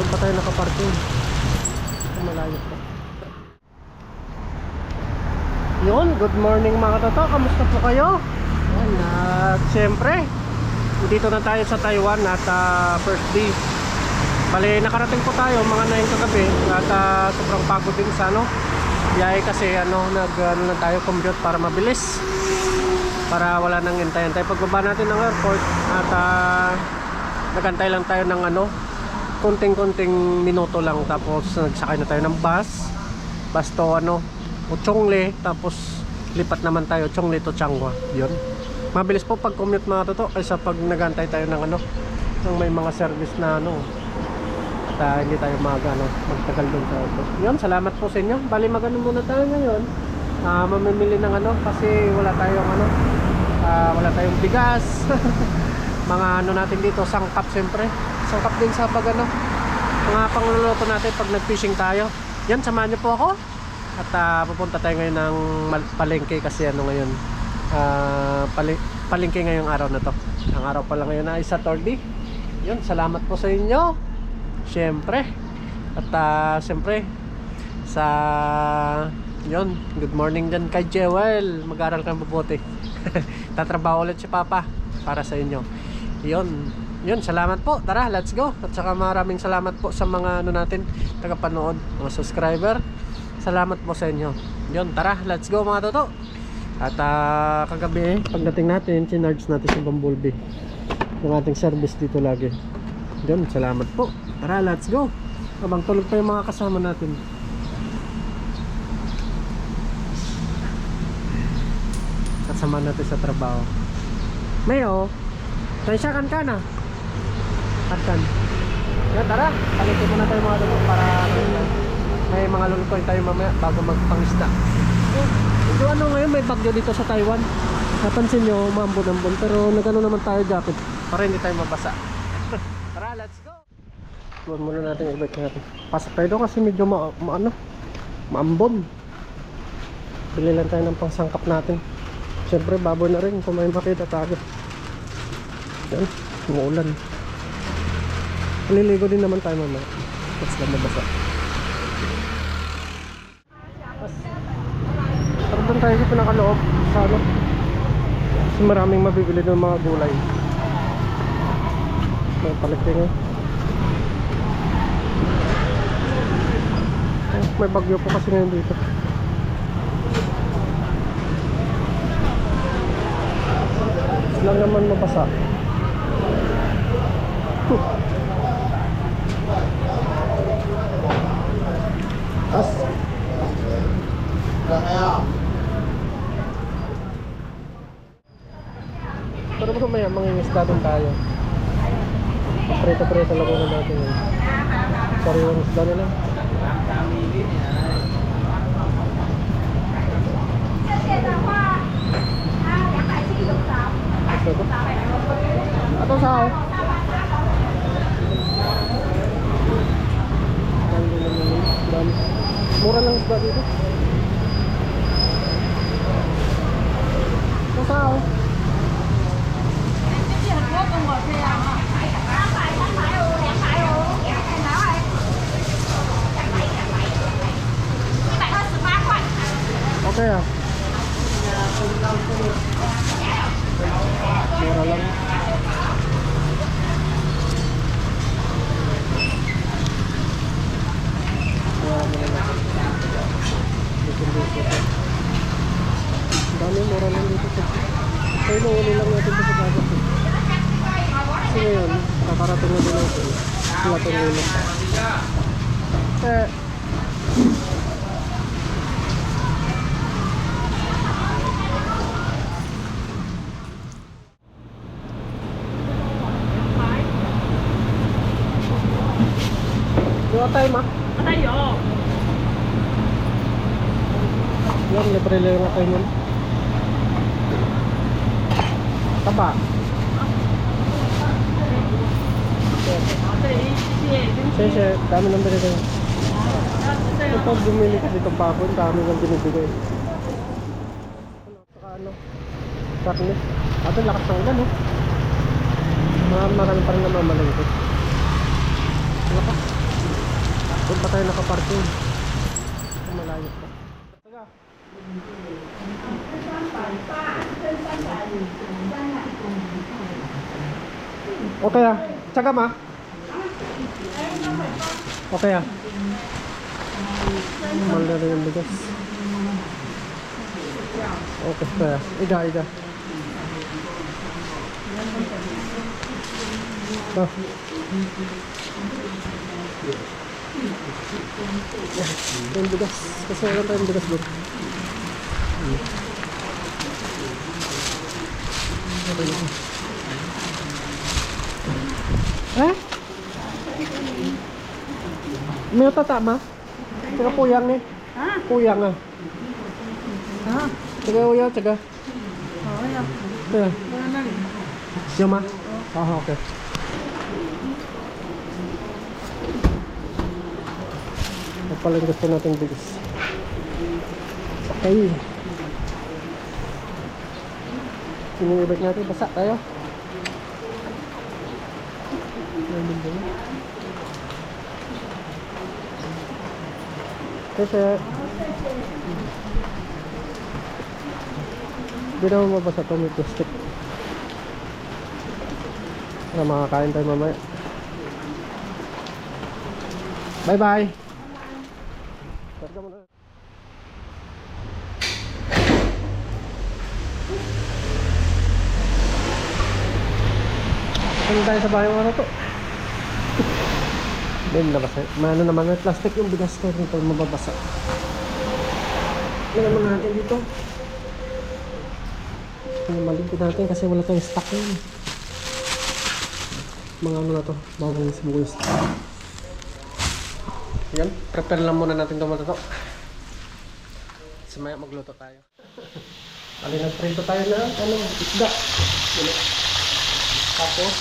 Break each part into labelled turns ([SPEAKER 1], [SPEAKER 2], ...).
[SPEAKER 1] pa tayo nakaparking. Malayo pa. Yun, good morning mga katoto. Kamusta po kayo? Yan, at siyempre dito na tayo sa Taiwan at first day. Bale, nakarating po tayo mga 9 kagabi. At sobrang pagod din sa biyahe kasi na tayo commute para mabilis, para wala nang hintay-hintay pagbaba natin ng airport. At nagantay lang tayo ng konting-konting minuto lang, tapos nagsakay na tayo ng bus to Uchongle, tapos lipat naman tayo Chongle to Changhua. Yun, mabilis po pag commute mga toto kaysa pag nagantay tayo ng ng may mga service na at hindi tayo magtagal doon sa auto. Yun, salamat po sa inyo. Bali magano muna tayo ngayon, mamimili ng kasi wala tayong bigas. Mga natin dito, sangkap, siyempre sangkap din sa pag mga pangluluto natin pag nag-fishing tayo. Yan, samahan niyo po ako at pupunta tayo ngayon ng palengke kasi ngayon palengke ngayong araw na to. Ang araw pala ngayon ay Saturday. Yun, salamat po sa inyo siyempre. At siyempre sa yun, good morning dyan kay Jewel. Mag-aral ka mabuti. Tatrabaho ulit si Papa para sa inyo. Yun, salamat po. Tara, let's go. At saka maraming salamat po sa mga natin tagapanood, mga subscriber. Salamat po sa inyo. Yun, tara, let's go mga toto. At kagabi, pagdating natin, sinarge natin si Bumblebee, yung ating service dito lagi. Yun, salamat po. Tara, let's go. Habang tulog pa yung mga kasama natin. At samahan natin sa trabaho. Mayo, tansyakan ka na. Atkan. Yan, tara, palitin muna tayo mga toto para may mga lulutuin tayo mamaya bago magpangisda. Medyo ngayon may bagyo dito sa Taiwan. Napansin nyo, maambon-ambon, pero nagano naman tayo jacket para hindi tayo mabasa. Tara, let's go. Tuwan muna natin yung bike natin. Pasok tayo doon kasi medyo maambon. Bili lang tayo ng pangsangkap natin. Siyempre baboy na rin kung may makita tayo. Yan, umuulan. Maliligo din naman tayo mamaya. Tapos lang mabasa. Pero doon tayo sa pinakaloob sa kasi maraming mabibili ng mga gulay. May palengke nga. May bagyo po kasi ngayon dito. Lang naman mabasa. Pero mamaya mangingisda din tayo. Prito-prito lang muna natin yun. Sariwang isda na lang. Ito sao? Mura lang isda dito. Ito sao? Okay ah. Mura lang. Dami, mura lang dito. So inuuli lang natin ito sa dagat. Kasi ngayon, kakarating na din natin. Lahat ng ulit. Atay ma? Atay yo. Yan, libre lang yung atay nun. Taba. Sese, dami nang binigay. Ito bumili kasi itong papon, dami nang binibigay. Saka karne. Ito lakas ng ulan marami pa rin namamalengke. Lakas. Doon pa tayo nakaparking. Malayo pa. Taga. Okay ah. Tsaga ma. Okay ah. Mahal na rin yung bigas. Okay kaya. Iga. Ah. Yung bigas. Kasi wala tayong bigas doon. Eh? May tatama? Tsaga puyang eh.
[SPEAKER 2] Ha?
[SPEAKER 1] Puyang ah.
[SPEAKER 2] Ha?
[SPEAKER 1] Tsaga uya, tsaga.
[SPEAKER 2] Oo, yan.
[SPEAKER 1] Tsaga.
[SPEAKER 2] Wala na rin.
[SPEAKER 1] Yung ma? Oo, okay. Ito pala yung gusto natin bigas. Okay. Sinibig natin, basa tayo. Kasi hindi naman mabasa ito, may plastic. Para makakain tayo mamaya. Bye bye. Ano tayo sa bahay ano to? Hindi nabasa. Maano naman may plastic yung bigas ko dito mababasa. Ano naman natin dito? Maligpit natin kasi wala tayong stock yun. Mga ano na to, bawang sibuyas. Yan, prepare lang muna natin itong to. Sumaya magluto tayo. Alin nagprito tayo na ano, isda. Tapos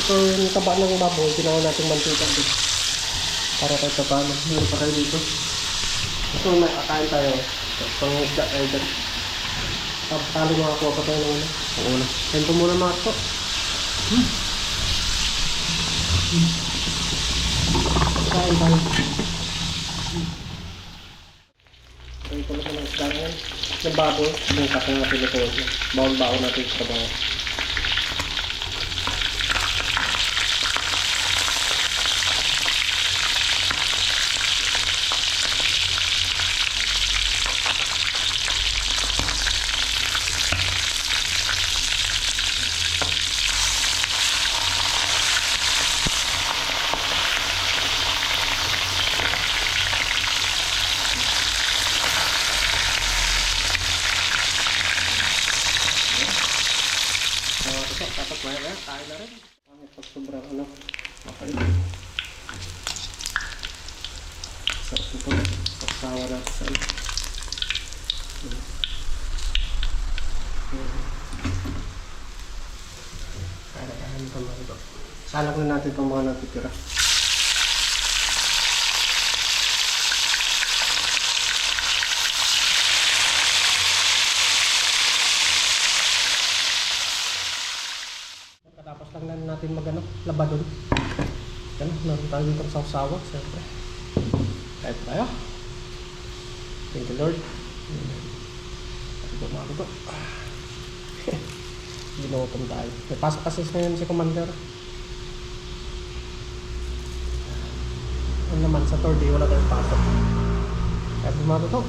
[SPEAKER 1] ito yung taba ng baboy, ginawa natin mantika dito. Para tayo sa paano, meron pa tayo dito. Ito may kakain tayo. Pang isda tayo dyan. Talo makakuha pa tayo ng una. Ang una. Kain po muna mga to. Kain tayo. Kain ko na ng isda ngayon. Yung baboy, yung kata natin ito. Bawang-bawang natin sa trabaho. Tapos maya tayo na rin. Pag sobrang ano, okay. Sarap ito. Pagsawa natin sa ano. Kaya ito mga ito. Salak na natin itong mga natitira. Tapos lang natin magano, labadon. Yan, naroon tayo dito sa usawa, siyempre. Kahit tayo. Thank you Lord. Ito. Ginutom tayo. May pasok kasi ngayon si Commander. Ano naman, sa third day wala tayong pasok. Kaya bumato to.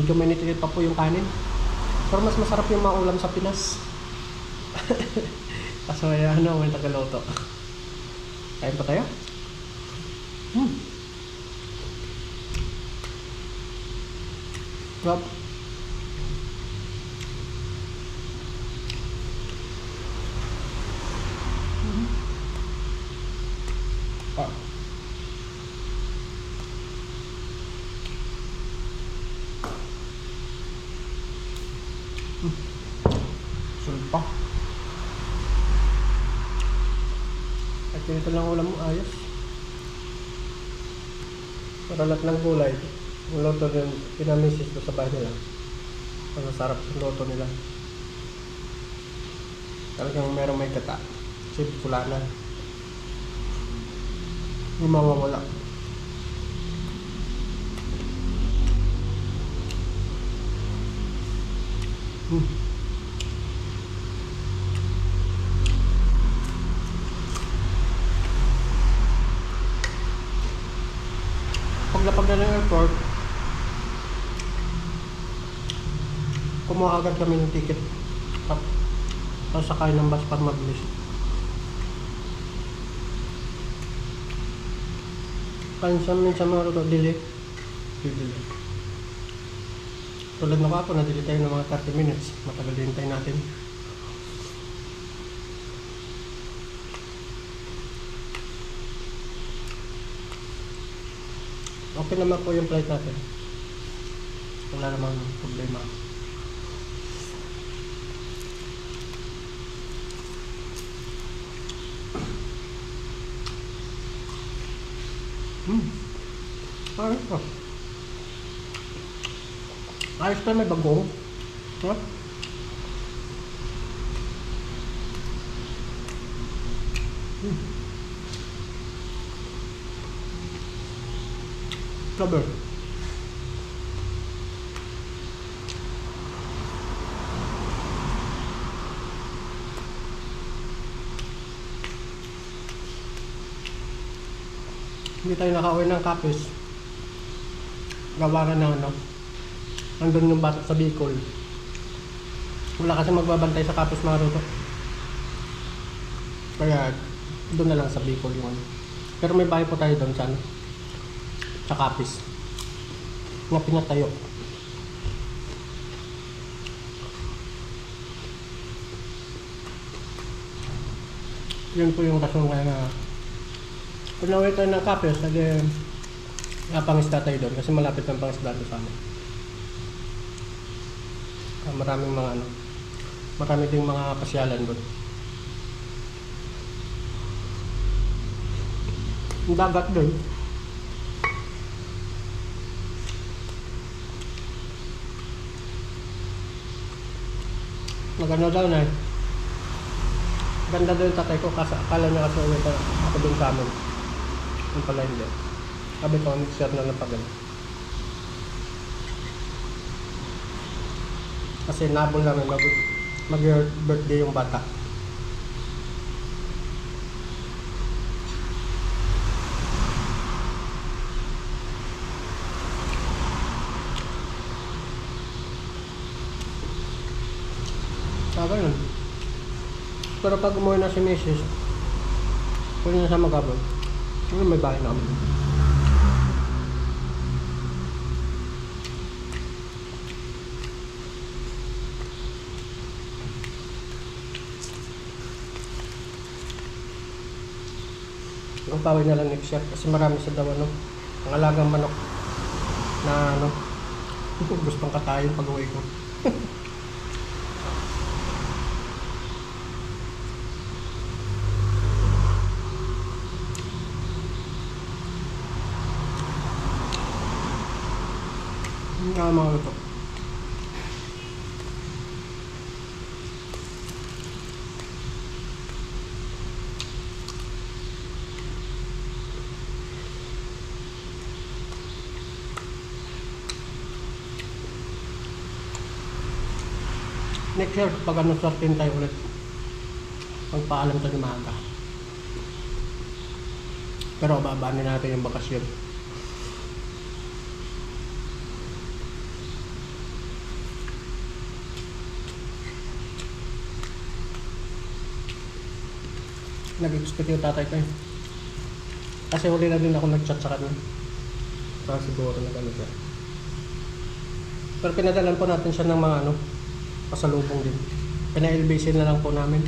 [SPEAKER 1] Medyo minitilit pa po yung kanin. Pero mas masarap yung maulam sa Pinas. Kaso ano, may tagaloto. Kain pa tayo? Sarap. Ah. Sulpa. At ganito lang ulam mo, ayos. Para lahat ng gulay. Yung loto din, pinamisis ko sa bahay nila. Ang sarap yung loto nila. Talagang meron may gata. Kasi pula na. Hindi mawawala. Hmm. Paglapag na ng airport, kumuha agad kami ng ticket. Tapos sakay ng bus para mabilis. Minsan mga luto, delay. Delay. Tulad na ako, na-delay tayo ng mga 30 minutes. Matagal din tayo natin. Okay naman po yung flight natin. Wala namang problema. Ayos pa. Ayos pa, may bagong. Ha? Sabi. Hindi tayo nakauwi ng Capiz. Gawa na ng ano. Nandun yung bata sa Bicol. Wala kasi magbabantay sa Capiz mga luto. Kaya doon na lang sa Bicol yung ano. Pero may bahay po tayo doon sa ano. Sa Capiz. Na pinatayo. Yun po yung rason kaya na kung nawin tayo ng Capiz, lagi pangisda tayo doon kasi malapit ng pangisda doon sa amin. Maraming mga ano, marami ding mga pasyalan doon. Yung dagat doon. Maganda daw na eh. Ganda daw yung tatay ko kasi akala niya kasi uwi ako doon sa amin. Yung pala hindi. Sabi ko, mixer na lang pag ano. Kasi nabol namin mag-birthday yung bata. Ganun. Pero pag umuwi na si Mrs., kung na siya mag-abot, may bahay namin. Ang pawin na lang next year kasi marami sa daw ano, ang alagang manok na ano, gustong katayin pag uwi ko. Mga luto. Next year, pag ano sortin tayo ulit. Pagpaalam tayo maaga. Pero babaanin natin yung bakasyon. Nag-expect yung tatay ko eh. Kasi huli na din ako nag-chat sa kanya. Para siguro na gano'n siya. Pero pinadalan po natin siya ng mga ano, pasalubong din. Pina-LBC na lang po namin.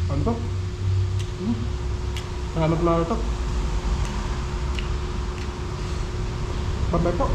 [SPEAKER 1] Ano to? Salamat mga ito. Bye-bye po.